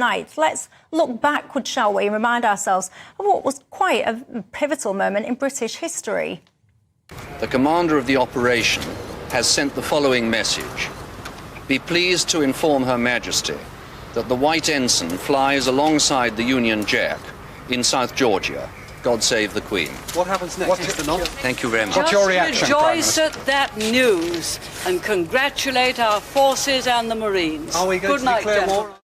tonight. Let's look backward, shall we, and remind ourselves of what was quite a pivotal moment in British history. The commander of the operation has sent the following message. Be pleased to inform Her Majesty that the White Ensign flies alongside the Union Jack in South Georgia. God save the Queen. What happens next, Mr. Nott? Thank you very much. What's your reaction, Rejoice at that news and congratulate our forces and the Marines. Are we going to declare war?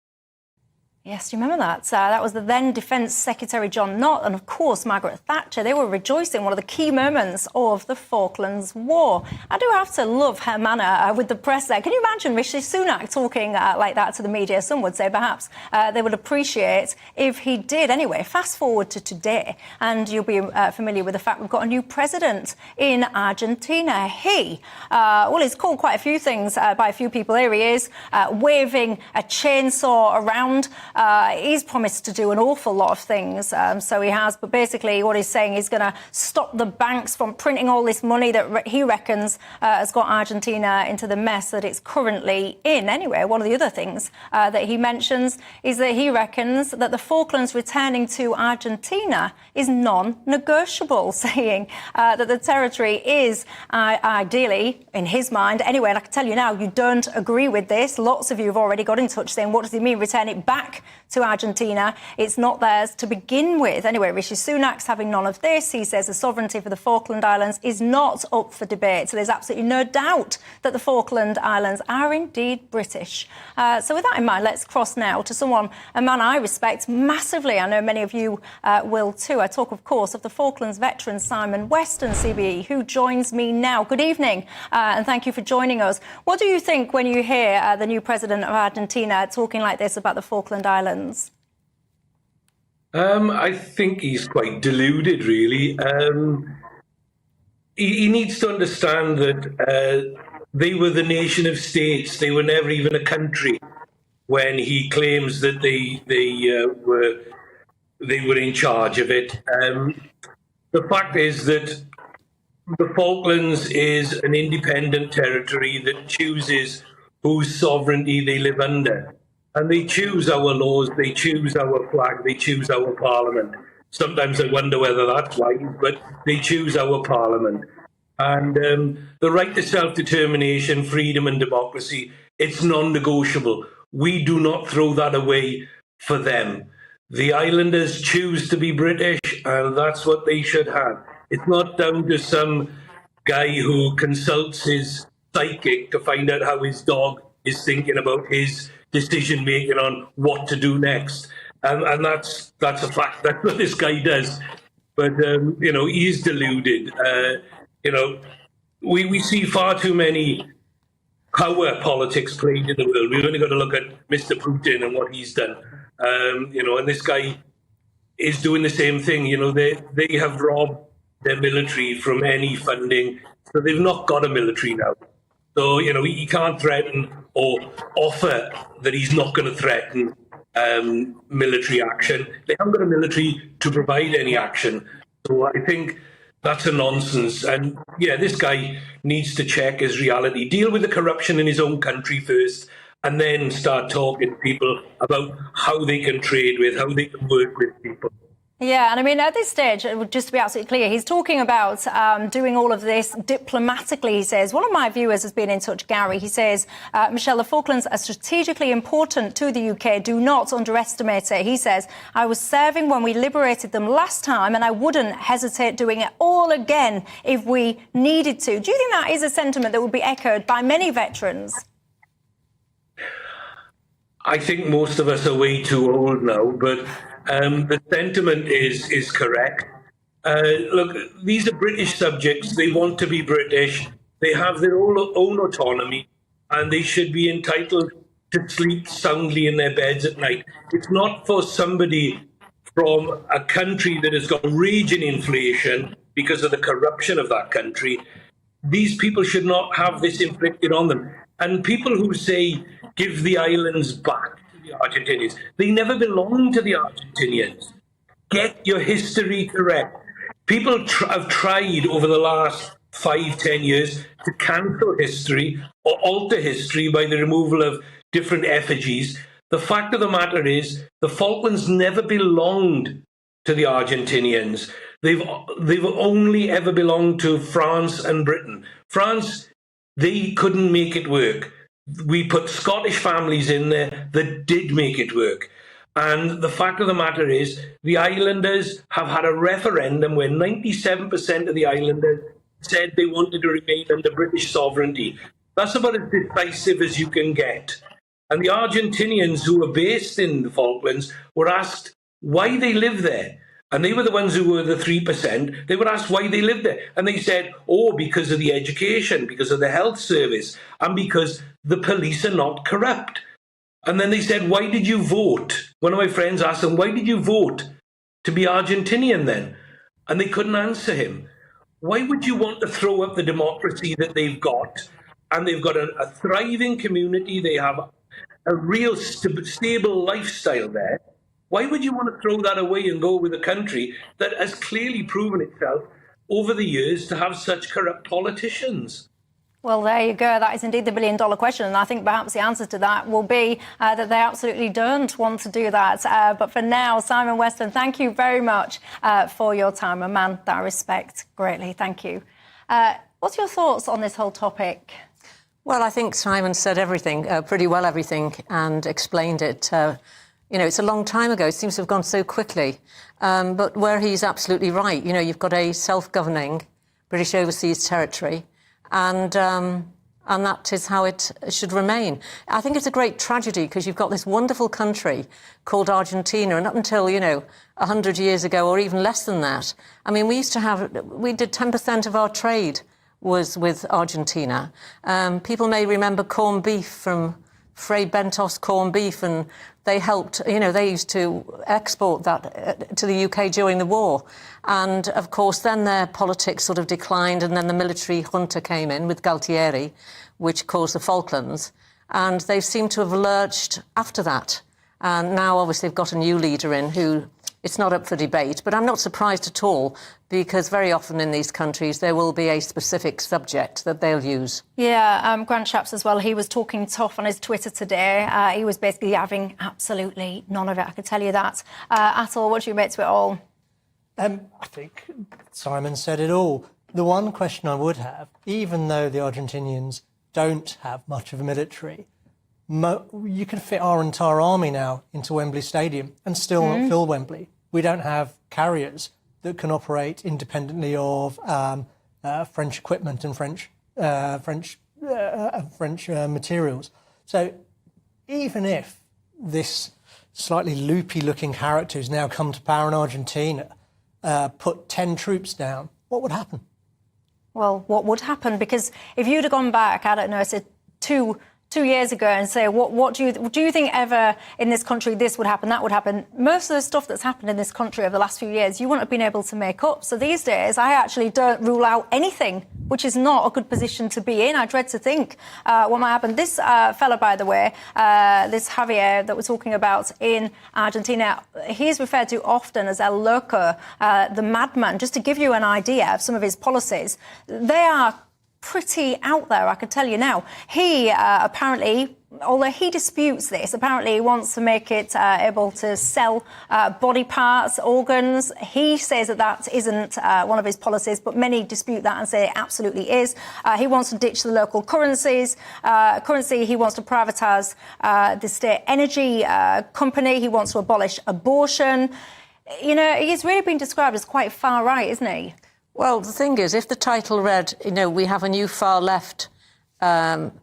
Yes, do you remember that? That was the then Defence Secretary John Nott and, of course, Margaret Thatcher. They were rejoicing, one of the key moments of the Falklands War. I do have to love her manner with the press there. Can you imagine Rishi Sunak talking like that to the media? Some would say perhaps they would appreciate if he did. Anyway, fast forward to today, and you'll be familiar with the fact we've got a new president in Argentina. He's called quite a few things by a few people. Here he is, waving a chainsaw around. He's promised to do an awful lot of things, so he has. But basically what he's saying is going to stop the banks from printing all this money that he reckons has got Argentina into the mess that it's currently in. Anyway, one of the other things that he mentions is that he reckons that the Falklands returning to Argentina is non-negotiable, saying that the territory is ideally, in his mind, anyway, and I can tell you now, you don't agree with this. Lots of you have already got in touch saying, what does he mean, return it back to Argentina? It's not theirs to begin with. Anyway, Rishi Sunak's having none of this. He says the sovereignty for the Falkland Islands is not up for debate. So there's absolutely no doubt that the Falkland Islands are indeed British. So with that in mind, let's cross now to a man I respect massively. I know many of you will too. I talk, of course, of the Falklands veteran Simon Weston, CBE, who joins me now. Good evening, and thank you for joining us. What do you think when you hear the new president of Argentina talking like this about the Falkland Islands? I think he's quite deluded, really. He needs to understand that they were the nation of states. They were never even a country when he claims that they were in charge of it. The fact is that the Falklands is an independent territory that chooses whose sovereignty they live under. And they choose our laws, they choose our flag, they choose our parliament. Sometimes I wonder whether that's wise, but they choose our parliament. And the right to self-determination, freedom and democracy, it's non-negotiable. We do not throw that away for them. The islanders choose to be British, and that's what they should have. It's not down to some guy who consults his psychic to find out how his dog is thinking about his decision making on what to do next, and that's a fact. That's what this guy does. But he's deluded. We see far too many power politics played in the world. We've only got to look at Mr. Putin and what he's done. And this guy is doing the same thing. They have robbed their military from any funding, so they've not got a military now. So, he can't threaten or offer that he's not going to threaten military action. They haven't got a military to provide any action. So I think that's a nonsense. And, this guy needs to check his reality, deal with the corruption in his own country first, and then start talking to people about how they can trade with, how they can work with people. Yeah, and I mean, at this stage, just to be absolutely clear, he's talking about doing all of this diplomatically, he says. One of my viewers has been in touch, Gary. He says, Michelle, the Falklands are strategically important to the UK. Do not underestimate it. He says, I was serving when we liberated them last time, and I wouldn't hesitate doing it all again if we needed to. Do you think that is a sentiment that would be echoed by many veterans? I think most of us are way too old now, but the sentiment is correct. Look, these are British subjects. They want to be British. They have their own autonomy, and they should be entitled to sleep soundly in their beds at night. It's not for somebody from a country that has got raging inflation because of the corruption of that country. These people should not have this inflicted on them. And people who say, give the islands back to the Argentinians, they never belonged to the Argentinians. Get your history correct. People have tried over the last 5-10 years to cancel history or alter history by the removal of different effigies. The fact of the matter is, the Falklands never belonged to the Argentinians. They've only ever belonged to France and Britain. France, they couldn't make it work. We put Scottish families in there that did make it work. And the fact of the matter is, the islanders have had a referendum where 97% of the islanders said they wanted to remain under British sovereignty. That's about as decisive as you can get. And the Argentinians who were based in the Falklands were asked why they live there. And they were the ones who were the 3%. They were asked why they lived there. And they said, oh, because of the education, because of the health service, and because the police are not corrupt. And then they said, why did you vote? One of my friends asked them, why did you vote to be Argentinian then? And they couldn't answer him. Why would you want to throw up the democracy that they've got? And they've got a thriving community. They have a real stable lifestyle there. Why would you want to throw that away and go with a country that has clearly proven itself over the years to have such corrupt politicians? Well, there you go. That is indeed the billion-dollar question. And I think perhaps the answer to that will be that they absolutely don't want to do that. But for now, Simon Weston, thank you very much for your time. A man that I respect greatly. Thank you. What's your thoughts on this whole topic? Well, I think Simon said everything, pretty well everything, and explained it. It's a long time ago. It seems to have gone so quickly. But where he's absolutely right, you've got a self-governing British overseas territory, and that is how it should remain. I think it's a great tragedy because you've got this wonderful country called Argentina, and up until, 100 years ago or even less than that, I mean, we did 10% of our trade was with Argentina. People may remember corned beef from Fray Bentos corned beef, and they helped, they used to export that to the UK during the war. And, of course, then their politics sort of declined, and then the military junta came in with Galtieri, which caused the Falklands. And they seem to have lurched after that. And now, obviously, they've got a new leader in who... It's not up for debate, but I'm not surprised at all because very often in these countries there will be a specific subject that they'll use. Yeah, Grant Shapps as well, he was talking tough on his Twitter today. He was basically having absolutely none of it, I can tell you that. Atul, what do you make to it all? I think Simon said it all. The one question I would have, even though the Argentinians don't have much of a military, you can fit our entire army now into Wembley Stadium and still not fill Wembley. We don't have carriers that can operate independently of French equipment and French materials. So even if this slightly loopy-looking character who's now come to power in Argentina put 10 troops down, what would happen? Well, what would happen? Because if you'd have gone back, I don't know, say 2 years ago and say, what do you think ever in this country this would happen, that would happen? Most of the stuff that's happened in this country over the last few years, you wouldn't have been able to make up. So these days, I actually don't rule out anything, which is not a good position to be in. I dread to think what might happen. This fella, by the way, this Javier that we're talking about in Argentina, he's referred to often as El Loco, the madman. Just to give you an idea of some of his policies, they are pretty out there, I can tell you now. He apparently, although he disputes this, apparently he wants to make it able to sell body parts, organs. He says that isn't one of his policies, but many dispute that and say it absolutely is. He wants to ditch the local currencies. He wants to privatise the state energy company. He wants to abolish abortion. He's really been described as quite far right, isn't he? Well, the thing is, if the title read, we have a new far-left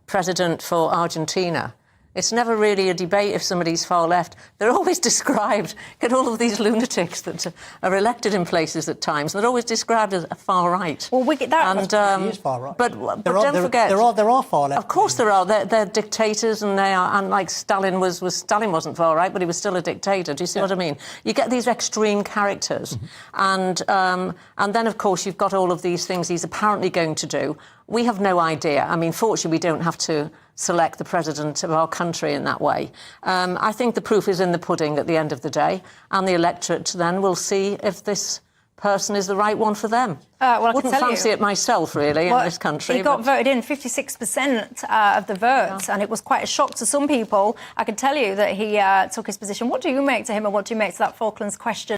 president for Argentina, it's never really a debate if somebody's far-left. They're always described, get all of these lunatics that are elected in places at times, they're always described as a far-right. Well, we get that. He is far-right. But don't forget... There are far-left. Of course there are. They're dictators, and they are, and like Stalin Stalin wasn't far-right, but he was still a dictator. Do you see what I mean? You get these extreme characters, and then, of course, you've got all of these things he's apparently going to do. We have no idea. I mean, fortunately, we don't have to select the president of our country in that way. I think the proof is in the pudding at the end of the day, and the electorate then will see if this person is the right one for them. Well, I wouldn't can tell fancy you, it myself, really, in this country. He got voted in 56% of the votes, and it was quite a shock to some people. I can tell you that he took his position. What do you make to him, and what do you make to that Falklands question?